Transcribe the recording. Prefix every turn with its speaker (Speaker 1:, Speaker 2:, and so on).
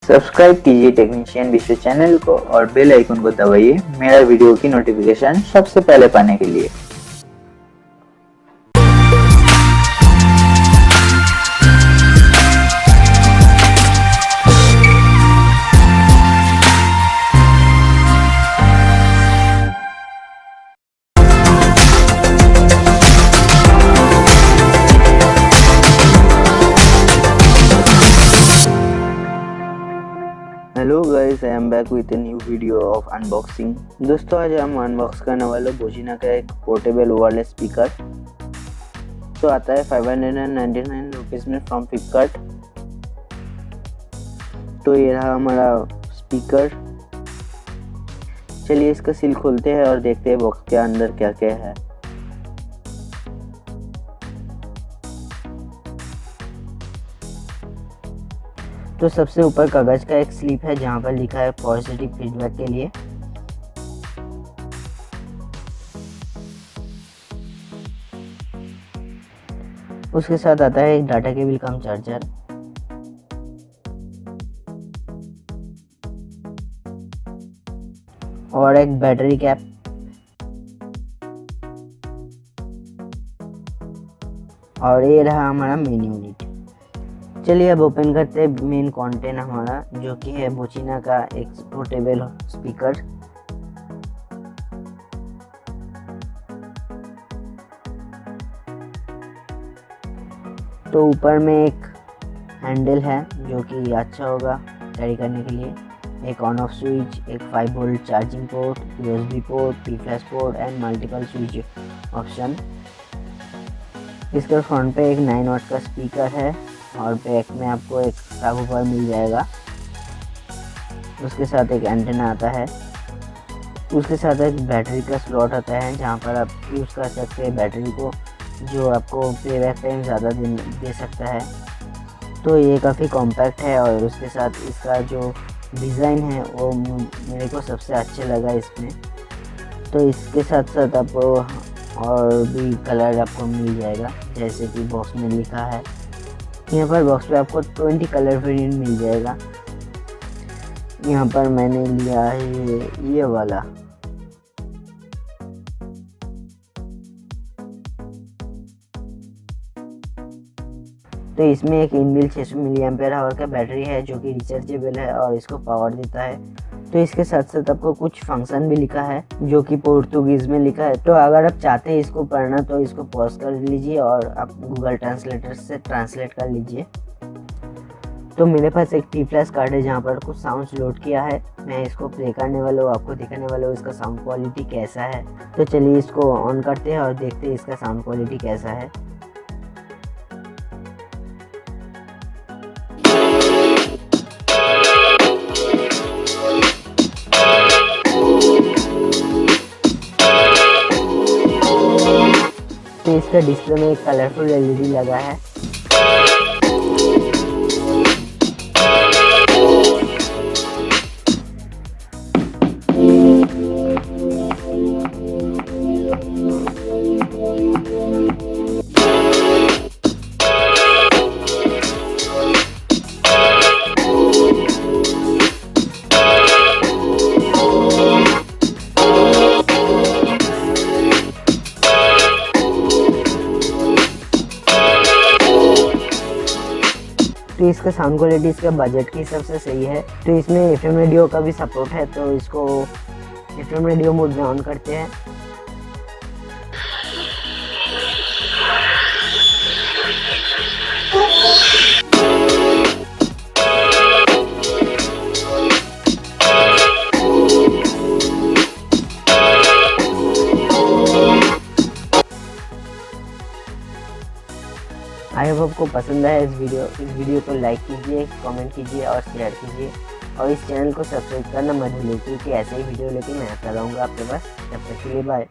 Speaker 1: Subscribe कीजिए technician विश्व channel को और बेल आइकन को दबाइए मेरा वीडियो की नोटिफिकेशन सबसे पहले पाने के लिए। Hello guys, I am back with a new video of unboxing. दोस्तों, आज हम अनबॉक्स करने वाले बोचिना का एक पोर्टेबल वायरलेस स्पीकर। तो आता है 599 रुपीज़ में फ्रॉम फ्लिपकार्ट। तो ये रहा हमारा स्पीकर। चलिए इसका सील खोलते हैं और देखते हैं बॉक्स के अंदर क्या क्या है। तो सबसे ऊपर कागज का एक स्लिप है जहाँ पर लिखा है पॉजिटिव फीडबैक के लिए। उसके साथ आता है एक डाटा केबल कम चार्जर, और एक बैटरी कैप, और ये रहा हमारा मेन यूनिट। चलिए अब ओपन करते हैं मेन कंटेंट हमारा, जो कि है बोचिना का एक पोर्टेबल स्पीकर। तो ऊपर में एक हैंडल है जो कि अच्छा होगा कैरी करने के लिए, एक ऑन ऑफ स्विच, एक 5 volt charging port, USB port, P flash port and multiple switch option. इसके फ्रंट पे एक 9 वाट का स्पीकर है और बैक में आपको एक सबवूफर मिल जाएगा। उसके साथ एक एंटेना आता है। उसके साथ एक बैटरी का स्लॉट आता है जहाँ पर आप यूज़ कर सकते हैं बैटरी को, जो आपको प्लेबैक टाइम ज़्यादा दे सकता है। तो ये काफ़ी कॉम्पैक्ट है और उसके साथ इसका जो डिज़ाइन है वो मेरे को सबसे अच्छा लगा इसमें। तो इसके साथ साथ आपको और भी कलर आपको मिल जाएगा, जैसे कि बॉक्स में लिखा है। यहाँ पर बॉक्स पे आपको 20 कलर वेरिएंट मिल जाएगा। यहाँ पर मैंने लिया है ये वाला। तो इसमें एक इनबिल्ट 600 मिली एम्पेयर आवर का बैटरी है जो कि रिचार्जेबल है और इसको पावर देता है। तो इसके साथ साथ आपको कुछ फंक्शन भी लिखा है जो कि पोर्तुगीज में लिखा है। तो अगर आप चाहते हैं इसको पढ़ना तो इसको पॉज कर लीजिए और आप गूगल ट्रांसलेटर से ट्रांसलेट कर लीजिए। तो मेरे पास एक P फ्लैश कार्ड है जहाँ पर कुछ साउंड्स लोड किया है। मैं इसको प्ले करने वाला हूँ, आपको दिखाने वाला हूँ इसका साउंड क्वालिटी कैसा है। तो चलिए इसको ऑन करते हैं और देखते हैं इसका साउंड क्वालिटी कैसा है। तो इसका डिस्प्ले में एक कलरफुल LED लगा है। तो इसका साउंड क्वालिटी इसका बजट के हिसाब से सही है। तो इसमें FM रेडियो का भी सपोर्ट है, तो इसको FM रेडियो मोड में ऑन करते हैं। आई होप आपको पसंद आया इस वीडियो को लाइक कीजिए, कमेंट कीजिए और शेयर कीजिए, और इस चैनल को सब्सक्राइब करना मत भूलिए, क्योंकि ऐसे ही वीडियो लेके मैं आता रहूँगा आपके पास। तब तक के लिए बाय।